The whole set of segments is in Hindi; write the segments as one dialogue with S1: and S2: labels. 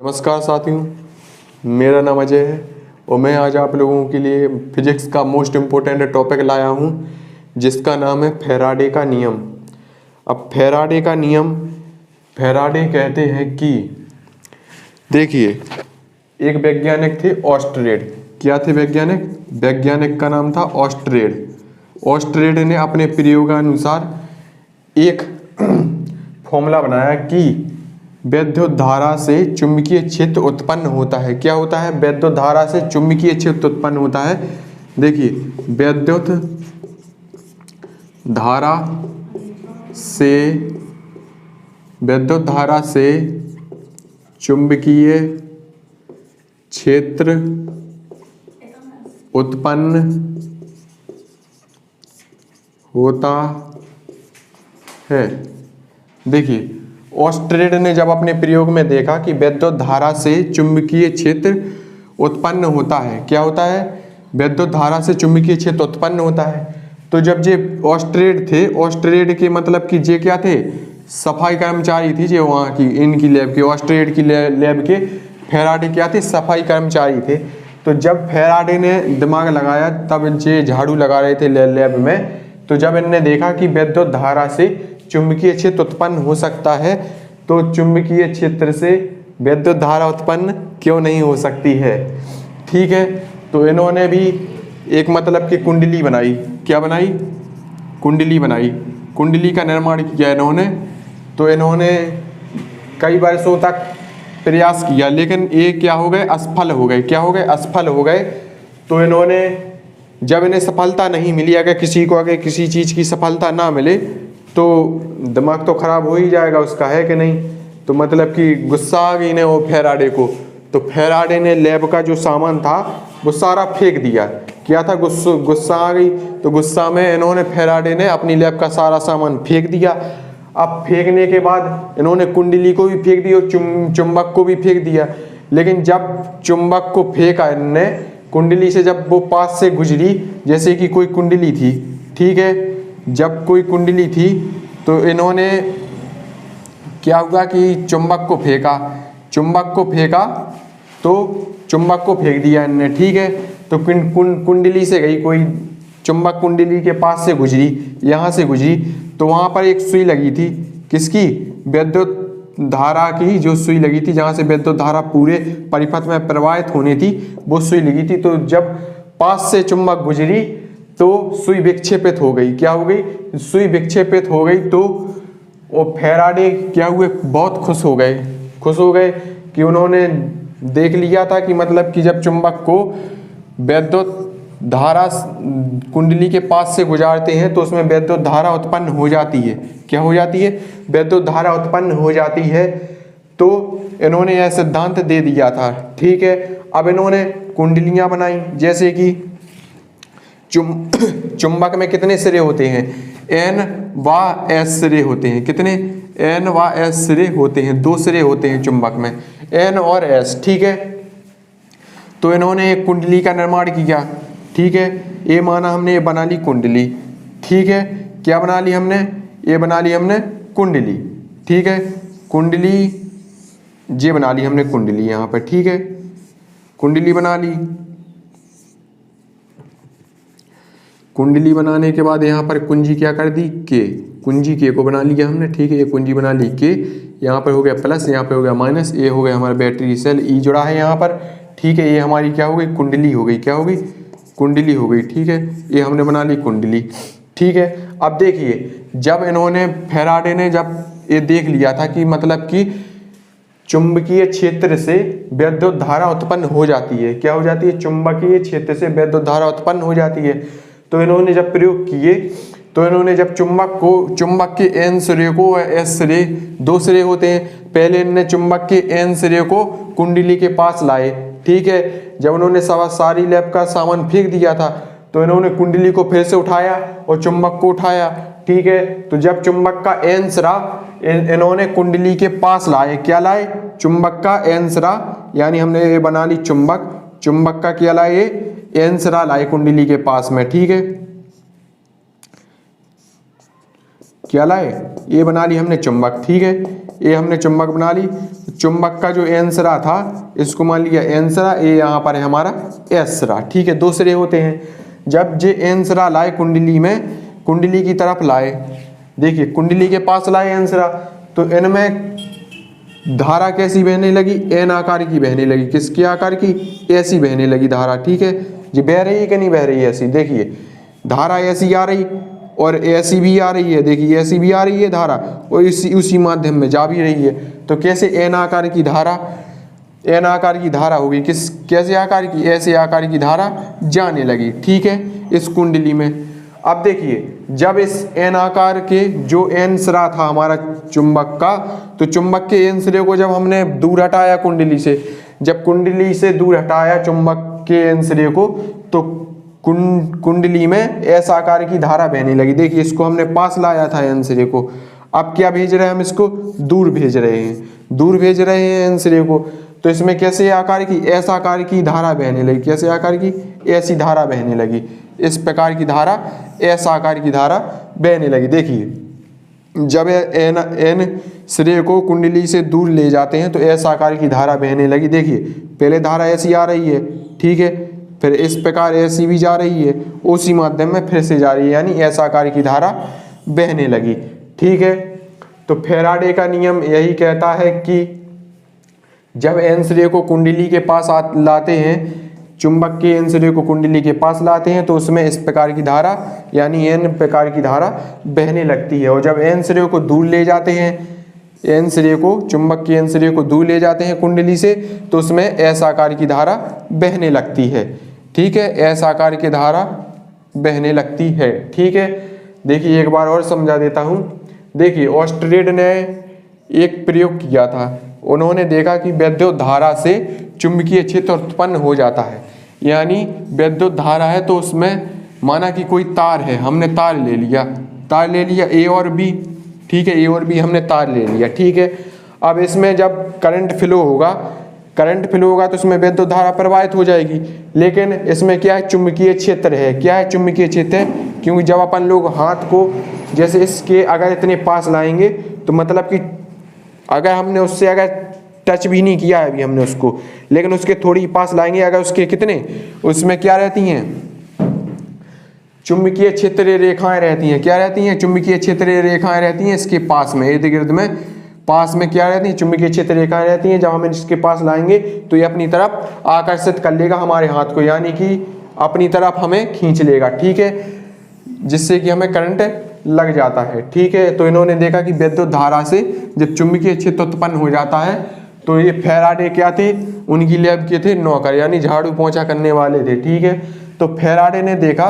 S1: नमस्कार साथियों, मेरा नाम अजय है और मैं आज आप लोगों के लिए फिजिक्स का मोस्ट इम्पोर्टेंट टॉपिक लाया हूँ जिसका नाम है फैराडे का नियम। अब फैराडे का नियम फैराडे कहते हैं कि देखिए, एक वैज्ञानिक थे ऑस्ट्रेड। क्या थे वैज्ञानिक? वैज्ञानिक का नाम था ऑस्ट्रेड। ऑस्ट्रेड ने अपने प्रयोगानुसार एक फॉर्मूला बनाया कि वैद्युत धारा से चुंबकीय क्षेत्र उत्पन्न होता है। क्या होता है? वैद्युत धारा से चुंबकीय क्षेत्र उत्पन्न होता है। देखिए, वैद्युत धारा से चुंबकीय क्षेत्र उत्पन्न होता है। देखिए, ऑस्ट्रेड ने जब अपने प्रयोग में देखा कि वैद्युत धारा से चुंबकीय क्षेत्र उत्पन्न होता है। क्या होता है? वैद्युत धारा से चुंबकीय क्षेत्र उत्पन्न होता है। तो जब ये ऑस्ट्रेड थे, ऑस्ट्रेड के मतलब कि ये क्या थे? सफाई कर्मचारी थी जो वहाँ की इनकी लैब के, ऑस्ट्रेड की लैब के फैराडे क्या थे? सफाई कर्मचारी थे। तो जब फैराडे ने दिमाग लगाया तब ये झाड़ू लगा रहे थे लैब में, तो जब इनने देखा कि वैद्युत धारा से चुंबकीय क्षेत्र उत्पन्न हो सकता है, तो चुंबकीय क्षेत्र से वैद्युत धारा उत्पन्न क्यों नहीं हो सकती है? ठीक है, तो इन्होंने भी एक मतलब कि कुंडली बनाई। क्या बनाई? कुंडली बनाई। कुंडली का निर्माण किया इन्होंने। तो इन्होंने कई वर्षों तक प्रयास किया, लेकिन ये क्या हो गए? असफल हो गए। क्या हो गए? असफल हो गए। तो इन्होंने जब इन्हें सफलता नहीं मिली, अगर किसी को अगर किसी चीज़ की सफलता ना मिले तो दिमाग तो खराब हो ही जाएगा उसका, है कि नहीं? तो मतलब कि गुस्सा आ गई ने वो फैराडे को। तो फैराडे ने लैब का जो सामान था वो सारा फेंक दिया। क्या था? गुस्सा आ गई। तो गुस्सा में इन्होंने फैराडे ने अपनी लैब का सारा सामान फेंक दिया। अब फेंकने के बाद इन्होंने कुंडली को भी फेंक दिया और चुंबक को भी फेंक दिया। लेकिन जब चुंबक को फेंका इनने, कुंडली से जब वो पास से गुजरी, जैसे कि कोई कुंडली थी, ठीक है, जब कोई कुंडली थी तो इन्होंने क्या हुआ कि चुंबक को फेंका तो चुंबक को फेंक दिया इनने, ठीक है। तो कुंडली से गई कोई, चुंबक कुंडली के पास से गुजरी, यहाँ से गुजरी, तो वहाँ पर एक सुई लगी थी। किसकी? वैद्युत धारा की जो सुई लगी थी, जहाँ से वैद्युत धारा पूरे परिपथ में प्रवाहित होनी थी, वो सुई लगी थी। तो जब पास से चुंबक गुजरी तो सुई विक्षेपित हो गई। क्या हो गई? सुई विक्षेपित हो गई। तो वो फैराडे क्या हुए? बहुत खुश हो गए कि उन्होंने देख लिया था कि मतलब कि जब चुंबक को वैद्युत धारा कुंडली के पास से गुजारते हैं तो उसमें वैद्युत धारा उत्पन्न हो जाती है। क्या हो जाती है? वैद्युत धारा उत्पन्न हो जाती है। तो इन्होंने यह सिद्धांत दे दिया था, ठीक है। अब इन्होंने कुंडलियां बनाई, जैसे कि चुंबक में कितने सिरे होते हैं? N व S सिरे होते हैं। कितने? N व S सिरे होते हैं। 2 सिरे होते हैं चुंबक में, N और S, ठीक है। तो इन्होंने एक कुंडली का निर्माण किया, ठीक है। ये माना हमने, ये बना ली कुंडली, ठीक है। क्या बना ली हमने? ये बना ली हमने कुंडली, ठीक है। कुंडली ये बना ली हमने कुंडली यहाँ पर, ठीक है। कुंडली बना ली। कुंडली बनाने के बाद यहाँ पर कुंजी क्या कर दी? के। कुंजी के को बना लिया हमने, ठीक है। ये कुंजी बना ली के। यहाँ पर हो गया प्लस, यहाँ पे हो गया माइनस, ये हो गया हमारा बैटरी सेल, ई जुड़ा है यहाँ पर, ठीक है। ये हमारी क्या हो गई? कुंडली हो गई। क्या हो गई? कुंडली हो गई, ठीक है। ये हमने बना ली कुंडली, ठीक है। अब देखिए, जब इन्होंने फैराडे ने जब ये देख लिया था कि मतलब कि चुंबकीय क्षेत्र से वैद्युत धारा उत्पन्न हो जाती है। क्या हो जाती है? चुंबकीय क्षेत्र से वैद्युत धारा उत्पन्न हो जाती है। तो इन्होंने जब प्रयोग किए, तो इन्होंने जब चुंबक के N सिरे को S सिरे, 2 सिरे होते हैं, पहले इन्होंने चुंबक के N सिरे को कुंडली के पास लाए, ठीक है। जब उन्होंने सारी लैब का सामान फेंक दिया था तो इन्होंने कुंडली को फिर से उठाया और चुंबक को उठाया, ठीक है। तो जब चुंबक का N सिरा इन्होंने कुंडली के पास लाए, क्या लाए? चुंबक का N सिरा, यानी हमने ये बना ली चुंबक का क्या लाए? N सिरा लाए कुंडली के पास में, ठीक है। क्या लाए, ये बना ली हमने चुंबक, ठीक है, ये हमने चुंबक बना ली। चुंबक का जो एंसरा था इसको मान लिया एंसरा, ये यहाँ पर है हमारा एसरा, ठीक है, दो सिरे होते हैं। जब जे एंसरा लाए कुंडली में, कुंडली की तरफ लाए, देखिए कुंडली के पास लाए एंसरा, तो इनमें धारा कैसी बहने लगी, एन आकार की बहने लगी। किसके आकार की, ऐसी बहने लगी धारा, ठीक है। ये बह रही है कि नहीं बह रही है, ऐसी, देखिए धारा ऐसी आ रही और ऐसी भी आ रही है, देखिए ऐसी भी आ रही है धारा और उसी माध्यम में जा भी रही है। तो कैसे एन आकार की धारा, एन आकार की धारा होगी, किस कैसे आकार की, ऐसे आकार की धारा जाने लगी, ठीक है, इस कुंडली में। अब देखिए जब इस एन आकार के जो एन सिरा था हमारा चुंबक का, तो चुंबक के एन सिरे को जब हमने दूर हटाया कुंडली से, जब कुंडली से दूर हटाया चुंबक के एन सिरे को, तो कुंडली में एस आकार की धारा बहने लगी। देखिए इसको हमने पास लाया था एन सिरे को, अब क्या भेज रहे हैं हम, इसको दूर भेज रहे हैं, दूर भेज रहे हैं एन सिरे को। तो इसमें कैसे आकार की, एस आकार की धारा बहने लगी, कैसे आकार की, ऐसी धारा बहने लगी, इस प्रकार की धारा, एस आकार की धारा बहने लगी। देखिए जब एन सिरे को कुंडली से दूर ले जाते हैं तो एस आकार की धारा बहने लगी। देखिए पहले धारा ऐसी आ रही है, ठीक है, फिर इस प्रकार ऐसी भी जा रही है, उसी माध्यम में फिर से जा रही है, यानी एस आकार की धारा बहने लगी, ठीक है। तो फैराडे का नियम यही कहता है कि जब एन सिरे को कुंडली के पास लाते हैं, चुंबक के एन सिरे को कुंडली के पास लाते हैं, तो उसमें इस प्रकार की धारा यानी एन प्रकार की धारा बहने लगती है। और जब एन सिरे को दूर ले जाते हैं, एन सिरे को, चुंबक के एन सिरे को दूर ले जाते हैं कुंडली से, तो उसमें एस आकार की धारा बहने लगती है, ठीक है, एस आकार की धारा बहने लगती है, ठीक है। देखिए एक बार और समझा देता हूँ। देखिए ऑस्ट्रेड ने एक प्रयोग किया था, उन्होंने देखा कि विद्युत धारा से चुंबकीय क्षेत्र उत्पन्न हो जाता है। यानी विद्युत धारा है तो उसमें माना कि कोई तार है, हमने तार ले लिया ए और बी, ठीक है, ए और बी हमने तार ले लिया, ठीक है। अब इसमें जब करंट फ्लो होगा तो उसमें विद्युत धारा प्रवाहित हो जाएगी, लेकिन इसमें क्या है, चुंबकीय क्षेत्र है। क्या है, चुंबकीय क्षेत्र है, क्योंकि जब अपन लोग हाथ को जैसे इसके अगर इतने पास लाएंगे, तो मतलब कि अगर हमने उससे अगर टच भी नहीं किया है अभी हमने उसको, लेकिन उसके थोड़ी पास लाएंगे, अगर उसके कितने, उसमें क्या रहती हैं, चुंबकीय क्षेत्रीय रेखाएं रहती हैं। क्या रहती हैं, चुंबकीय क्षेत्रीय रेखाएं रहती हैं इसके पास में, इर्द गिर्द में पास में क्या रहती हैं, चुंबकीय क्षेत्र रेखाएं रहती हैं। जब हम इसके पास लाएंगे तो ये अपनी तरफ आकर्षित कर लेगा हमारे हाथ को, यानी कि अपनी तरफ हमें खींच लेगा, ठीक है, जिससे कि हमें करंट लग जाता है, ठीक है। तो इन्होंने देखा कि विद्युत धारा से जब चुंबकीय क्षेत्र उत्पन्न हो जाता है, तो ये फैराडे क्या थे, उनकी लैब के थे नौकर, यानी झाड़ू पोंछा करने वाले थे, ठीक है। तो फैराडे ने देखा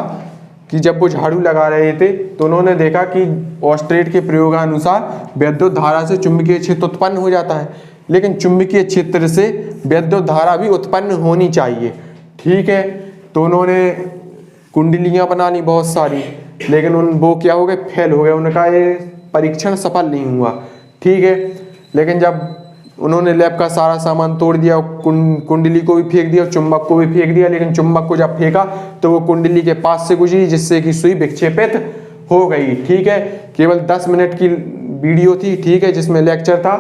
S1: कि जब वो झाड़ू लगा रहे थे, तो उन्होंने देखा कि ऑस्ट्रेड के प्रयोगानुसार विद्युत धारा से चुंबकीय क्षेत्र उत्पन्न हो जाता है, लेकिन चुंबकीय क्षेत्र से विद्युत धारा भी उत्पन्न होनी चाहिए, ठीक है। तो उन्होंने कुंडलियां बना ली बहुत सारी, लेकिन वो क्या हो गए, फेल हो गए, उनका ये परीक्षण सफल नहीं हुआ, ठीक है। लेकिन जब उन्होंने लैब का सारा सामान तोड़ दिया, कुंडली को भी फेंक दिया, चुंबक को भी फेंक दिया, लेकिन चुंबक को जब फेंका तो वो कुंडली के पास से गुजरी, जिससे कि सुई विक्षेपित हो गई, ठीक है। केवल 10 मिनट की वीडियो थी, ठीक है, जिसमें लेक्चर था।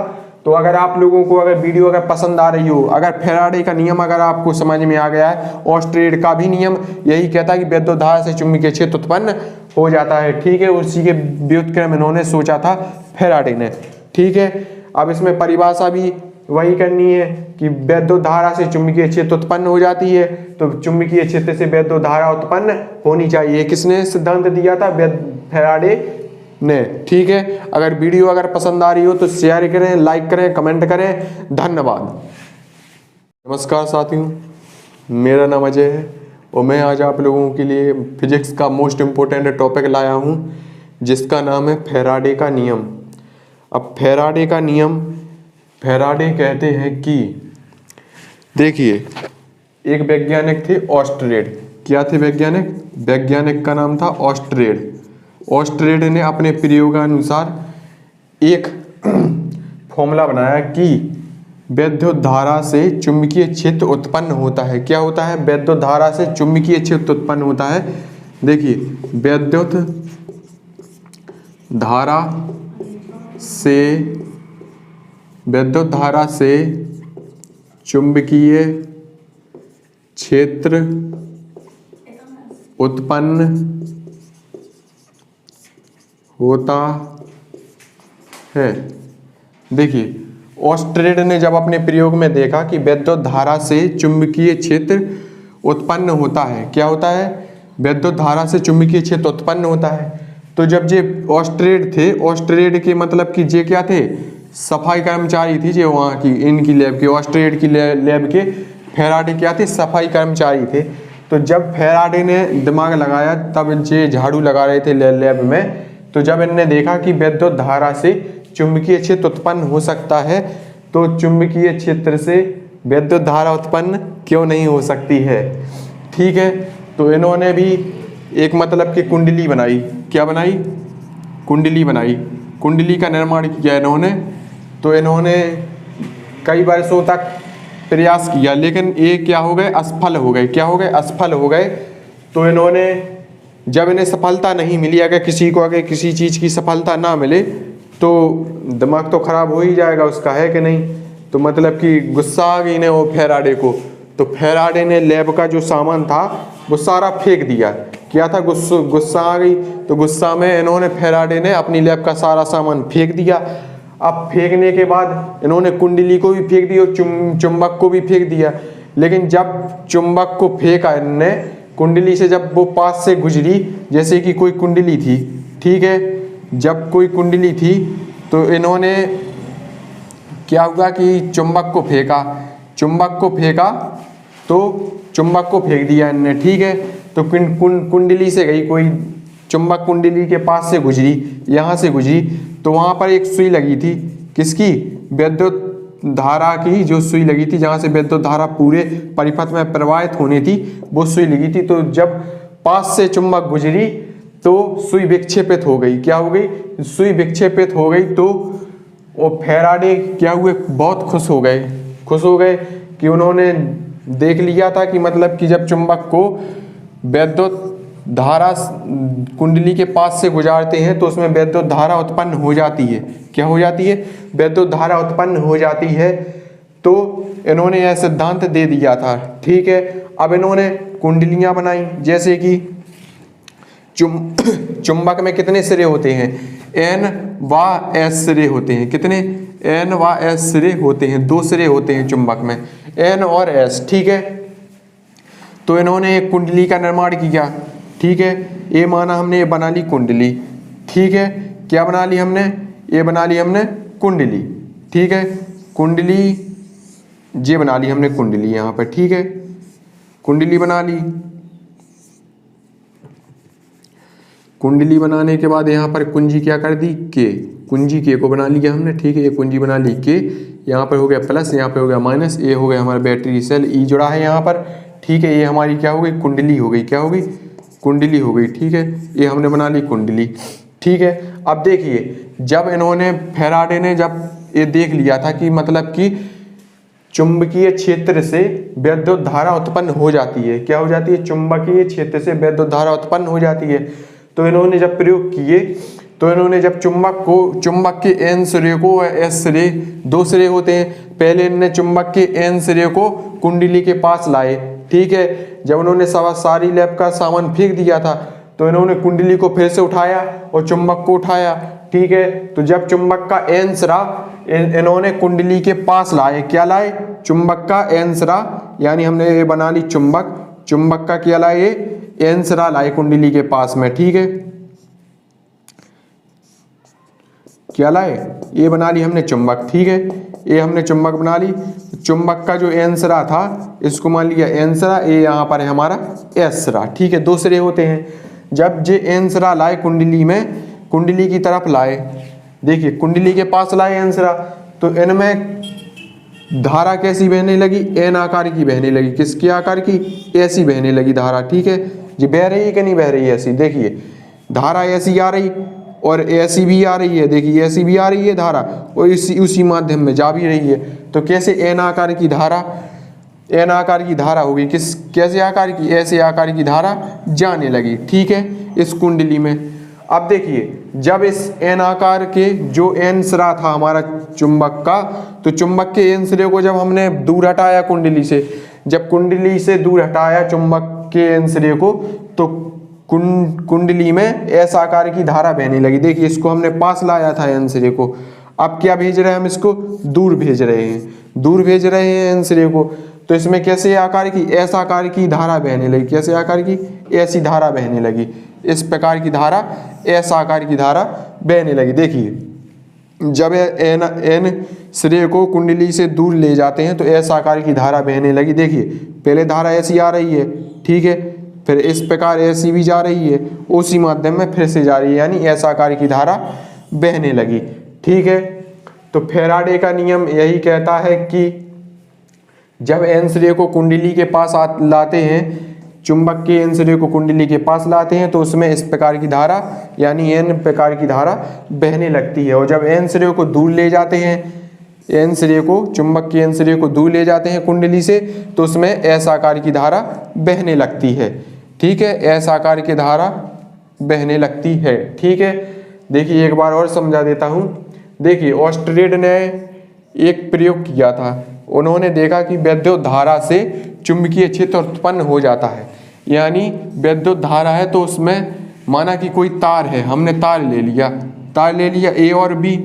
S1: तो अगर आप लोगों को अगर वीडियो अगर पसंद आ रही हो, अगर फैराडे का नियम अगर आपको समझ में आ गया है, ऑस्ट्रेड का भी नियम यही कहता है कि विद्युत धारा से चुंबकीय क्षेत्र उत्पन्न हो जाता है, ठीक है, उसी के व्युत्क्रम इन्होंने सोचा था फैराडे ने, ठीक है। अब इसमें परिभाषा भी वही करनी है कि विद्युत धारा से चुंबकीय क्षेत्र उत्पन्न हो जाती है, तो चुंबकीय क्षेत्र से विद्युत धारा उत्पन्न होनी चाहिए। किसने सिद्धांत दिया था, फैराडे ने, ठीक है। अगर वीडियो अगर पसंद आ रही हो तो शेयर करें, लाइक करें, कमेंट करें, धन्यवाद। नमस्कार साथियों, मेरा नाम अजय है और मैं आज आप लोगों के लिए फिजिक्स का मोस्ट इम्पोर्टेंट टॉपिक लाया हूँ, जिसका नाम है फैराडे का नियम। अब फैराडे का नियम, फैराडे कहते हैं कि देखिए एक वैज्ञानिक थे ऑस्ट्रेड। क्या थे वैज्ञानिक, वैज्ञानिक का नाम था ऑस्ट्रेड। ऑस्ट्रेड ने अपने प्रयोगानुसार एक फॉर्मूला बनाया कि विद्युत धारा से चुंबकीय क्षेत्र उत्पन्न होता है। क्या होता है, विद्युत धारा से चुंबकीय क्षेत्र उत्पन्न होता है। देखिए विद्युत धारा से विद्युत धारा से चुंबकीय क्षेत्र उत्पन्न होता है। देखिए, ऑस्ट्रेड ने जब अपने प्रयोग में देखा कि विद्युत धारा से चुंबकीय क्षेत्र उत्पन्न होता है, क्या होता है, विद्युत धारा से चुंबकीय क्षेत्र उत्पन्न होता है। तो जब ये ऑस्ट्रेड थे, ऑस्ट्रेड के मतलब कि ये क्या थे, सफाई कर्मचारी थी जो वहाँ की इनकी लैब के, ऑस्ट्रेड की लैब के फैराडे क्या थे, सफाई कर्मचारी थे। तो जब फैराडे ने दिमाग लगाया तब ये झाड़ू लगा रहे थे लैब में, तो जब इनने देखा कि विद्युत धारा से चुंबकीय क्षेत्र उत्पन्न हो सकता है, तो चुंबकीय क्षेत्र से विद्युत धारा उत्पन्न क्यों नहीं हो सकती है। ठीक है, तो इन्होंने भी एक मतलब कि कुंडली बनाई। क्या बनाई, कुंडली बनाई, कुंडली का निर्माण किया इन्होंने। तो इन्होंने कई वर्षों तक प्रयास किया, लेकिन ये क्या हो गए, असफल हो गए। क्या हो गए, असफल हो गए। तो इन्होंने जब इन्हें सफलता नहीं मिली, अगर किसी को अगर किसी चीज़ की सफलता ना मिले तो दिमाग तो खराब हो ही जाएगा उसका, है कि नहीं। तो मतलब कि गुस्सा आ गई ने वो फैराडे को। तो फैराडे ने लैब का जो सामान था वो सारा फेंक दिया। क्या था, गुस्सा आ गई। तो गुस्सा में इन्होंने फैराडे ने अपनी लैब का सारा सामान फेंक दिया। अब फेंकने के बाद इन्होंने कुंडली को भी फेंक दी और चुंबक को भी फेंक दिया। लेकिन जब चुंबक को फेंका इनने, कुंडली से जब वो पास से गुजरी, जैसे कि कोई कुंडली थी, ठीक है, जब कोई कुंडली थी तो इन्होंने क्या हुआ कि चुंबक को फेंका, चुंबक को फेंका तो चुंबक को फेंक दिया इनने। ठीक है, तो कुंडली से गई, कोई चुंबक कुंडली के पास से गुजरी, यहाँ से गुजरी, तो वहाँ पर एक सुई लगी थी, किसकी, विद्युत धारा की जो सुई लगी थी, जहाँ से विद्युत धारा पूरे परिपथ में प्रवाहित होनी थी, वो सुई लगी थी। तो जब पास से चुंबक गुजरी तो सुई विक्षेपित हो गई। क्या हो गई, सुई विक्षेपित हो गई। तो वो फैराडे क्या हुए, बहुत खुश हो गए, खुश हो गए कि उन्होंने देख लिया था कि मतलब कि जब चुंबक को विद्युत धारा कुंडली के पास से गुजारते हैं तो उसमें विद्युत धारा उत्पन्न हो जाती है। क्या हो जाती है, विद्युत धारा उत्पन्न हो जाती है। तो इन्होंने यह सिद्धांत दे दिया था। ठीक है, अब इन्होंने कुंडलियां बनाई, जैसे कि चुंबक में कितने सिरे होते हैं, N व S सिरे होते हैं। कितने, N व S सिरे होते हैं, 2 सिरे होते हैं चुंबक में, N और S। ठीक है, तो इन्होंने एक कुंडली का निर्माण किया। ठीक है, ये माना हमने, ये बना ली कुंडली। ठीक है, क्या बना ली हमने, ये बना ली हमने कुंडली। ठीक है, कुंडली ये बना ली हमने कुंडली यहाँ पर। ठीक है, कुंडली बना ली। कुंडली बनाने के बाद यहाँ पर कुंजी क्या कर दी, के, कुंजी के को बना लिया हमने। ठीक है, ये कुंजी बना ली के, यहाँ पर हो गया प्लस, यहाँ पर हो गया माइनस, ये हो गया हमारा बैटरी सेल, ई जुड़ा है यहाँ पर। ठीक है, ये हमारी क्या हो गई, कुंडली हो गई। क्या हो गई, कुंडली हो गई। ठीक है, ये हमने बना ली कुंडली। ठीक है, अब देखिए, जब इन्होंने फैराडे ने जब ये देख लिया था कि मतलब कि चुंबकीय क्षेत्र से विद्युत धारा उत्पन्न हो जाती है। क्या हो जाती है, चुंबकीय क्षेत्र से विद्युत धारा उत्पन्न हो जाती है। तो इन्होंने जब प्रयोग किए, तो इन्होंने जब चुंबक के N सिरे को S सिरे, 2 सिरे होते हैं, पहले इन्होंने चुंबक के N सिरे को कुंडली के पास लाए। ठीक है, जब उन्होंने सारी लैब का सामान फेंक दिया था तो इन्होंने कुंडली को फिर से उठाया और चुंबक को उठाया। ठीक है, तो जब चुंबक का N सिरा इन्होंने कुंडली के पास लाए, क्या लाए, चुंबक का N सिरा, यानी हमने ये बना ली चुंबक, चुंबक का क्या लाए, ये N सिरा लाए कुंडली के पास में। ठीक है, क्या लाए, ये बना ली हमने चुंबक। ठीक है, ये हमने चुंबक बना ली। चुंबक का जो N सिरा था इसको मान लिया N सिरा, ये यहाँ पर है हमारा S सिरा। ठीक है, 2 सिरे होते हैं। जब जे N सिरा लाए कुंडली में, कुंडली की तरफ लाए, देखिए कुंडली के पास लाए N सिरा, तो इनमें धारा कैसी बहने लगी, N आकार की बहने लगी। किसके आकार की, ऐसी बहने लगी धारा। ठीक है, ये बह रही है कि नहीं बह रही है, ऐसी, देखिए धारा ऐसी आ रही और ऐसी भी आ रही है। देखिए ऐसी भी आ रही है धारा और उसी माध्यम में जा भी रही है। तो कैसे N आकार की धारा, N आकार की धारा होगी, कैसे आकार की, ऐसे आकार की धारा जाने लगी। ठीक है, इस कुंडली में। अब देखिए, जब इस एन आकार के जो एन सिरा था हमारा चुंबक का, तो चुंबक के एन सिरे को जब हमने दूर हटाया कुंडली से, जब कुंडली से दूर हटाया चुंबक के एन सिरे को, तो कुंडली में एस आकार की धारा बहने लगी। देखिए, इसको हमने पास लाया था एन सिरे को, अब क्या भेज रहे हैं हम, इसको दूर भेज रहे हैं, दूर भेज रहे हैं एन सिरे को। तो इसमें कैसे आकार की, एस आकार की धारा बहने लगी। कैसे आकार की, ऐसी धारा बहने लगी। इस प्रकार की धारा, एस आकार की धारा बहने लगी। देखिए, जब एन सिरे को कुंडली से दूर ले जाते हैं तो एस आकार की धारा बहने लगी। देखिए, पहले धारा ऐसी आ रही है, ठीक है, फिर इस प्रकार ऐसी भी जा रही है, उसी माध्यम में फिर से जा रही है, यानी एस आकार की धारा बहने लगी। ठीक है, तो फैराडे का नियम यही कहता है कि जब एन सिरे को कुंडली के पास लाते हैं, चुंबक के एन सिरे को कुंडली के पास लाते हैं, तो उसमें इस प्रकार की धारा यानी एन प्रकार की धारा बहने लगती है। और जब एन सिरे को दूर ले जाते हैं, एन सिरे को, चुंबक के एन सिरे को दूर ले जाते हैं कुंडली से, तो उसमें एस आकार की धारा बहने लगती है। ठीक है, एस आकार की धारा बहने लगती है। ठीक है, देखिए एक बार और समझा देता हूँ। देखिए, ऑस्ट्रेड ने एक प्रयोग किया था, उन्होंने देखा कि विद्युत धारा से चुंबकीय क्षेत्र उत्पन्न हो जाता है। यानी विद्युत धारा है तो उसमें माना कि कोई तार है, हमने तार ले लिया ए और बी।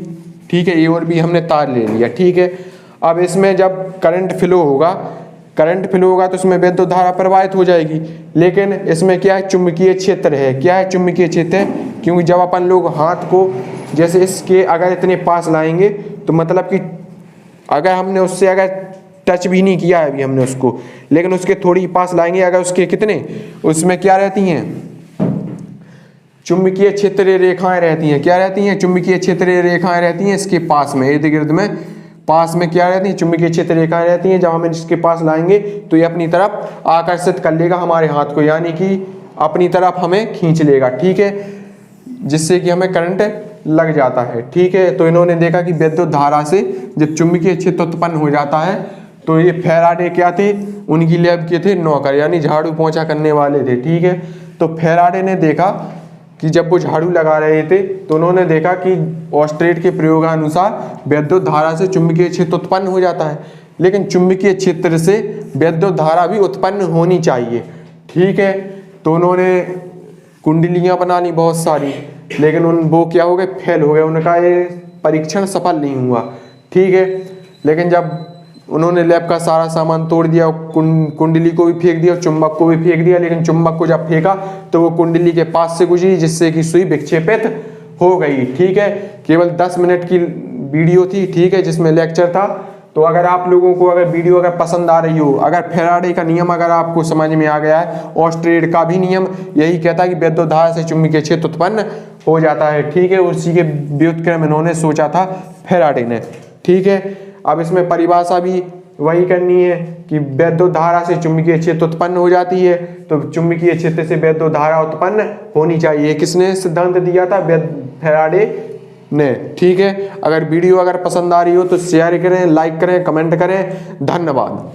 S1: ठीक है, ए और बी हमने तार ले लिया। ठीक है, अब इसमें जब करंट फ्लो होगा तो उसमें विद्युत धारा प्रवाहित हो जाएगी। लेकिन इसमें क्या है, चुंबकीय क्षेत्र है। क्या है, चुंबकीय क्षेत्र है, क्योंकि जब अपन लोग हाथ को जैसे इसके अगर इतने पास लाएंगे, तो मतलब कि अगर हमने उससे अगर टच भी नहीं किया है अभी हमने उसको, लेकिन उसके थोड़ी पास लाएंगे, अगर उसके कितने, उसमें क्या रहती हैं, चुंबकीय क्षेत्रीय रेखाएं रहती हैं। क्या रहती हैं, चुंबकीय क्षेत्रीय रेखाएं रहती हैं इसके पास में, इर्द गिर्द में, पास में क्या रहती हैं, चुंबकीय क्षेत्र रेखाएं रहती हैं। जब हम इसके पास लाएंगे तो ये अपनी तरफ आकर्षित कर लेगा हमारे हाथ को, यानी कि अपनी तरफ हमें खींच लेगा। ठीक है, जिससे कि हमें करंट लग जाता है। ठीक है, तो इन्होंने देखा कि विद्युत धारा से जब चुंबकीय क्षेत्र उत्पन्न हो जाता है, तो ये फैराडे क्या थे, उनकी लैब के थे नौकर, यानी झाड़ू पोंछा करने वाले थे। ठीक है, तो फैराडे ने देखा कि जब वो झाड़ू लगा रहे थे, तो उन्होंने देखा कि ऑस्ट्रेड के प्रयोगानुसार विद्युत धारा से चुंबकीय क्षेत्र उत्पन्न हो जाता है, लेकिन चुंबकीय क्षेत्र से विद्युत धारा भी उत्पन्न होनी चाहिए। ठीक है, तो उन्होंने कुंडलियां बना ली बहुत सारी, लेकिन वो क्या हो गए, फेल हो गए, उनका ये परीक्षण सफल नहीं हुआ। ठीक है, लेकिन जब उन्होंने लैब का सारा सामान तोड़ दिया, कुंडली को भी फेंक दिया, चुंबक को भी फेंक दिया, लेकिन चुंबक को जब फेंका तो वो कुंडली के पास से गुजरी, जिससे कि सुई विक्षेपित हो गई। ठीक है, केवल 10 मिनट की वीडियो थी। ठीक है, जिसमें लेक्चर था। तो अगर आप लोगों को अगर वीडियो अगर पसंद आ रही हो, अगर फैराडे का नियम अगर आपको समझ में आ गया है, ऑस्ट्रेड का भी नियम यही कहता है कि विद्युत धारा से चुंबकीय क्षेत्र उत्पन्न हो जाता है। ठीक है, उसी के व्युत्क्रम इन्होंने सोचा था फैराडे ने। ठीक है, अब इसमें परिभाषा भी वही करनी है कि विद्युत धारा से चुंबकीय क्षेत्र उत्पन्न हो जाती है, तो चुंबकीय क्षेत्र से विद्युत धारा उत्पन्न होनी चाहिए। किसने सिद्धांत दिया था, फैराडे ने। ठीक है, अगर वीडियो अगर पसंद आ रही हो तो शेयर करें, लाइक करें, कमेंट करें। धन्यवाद।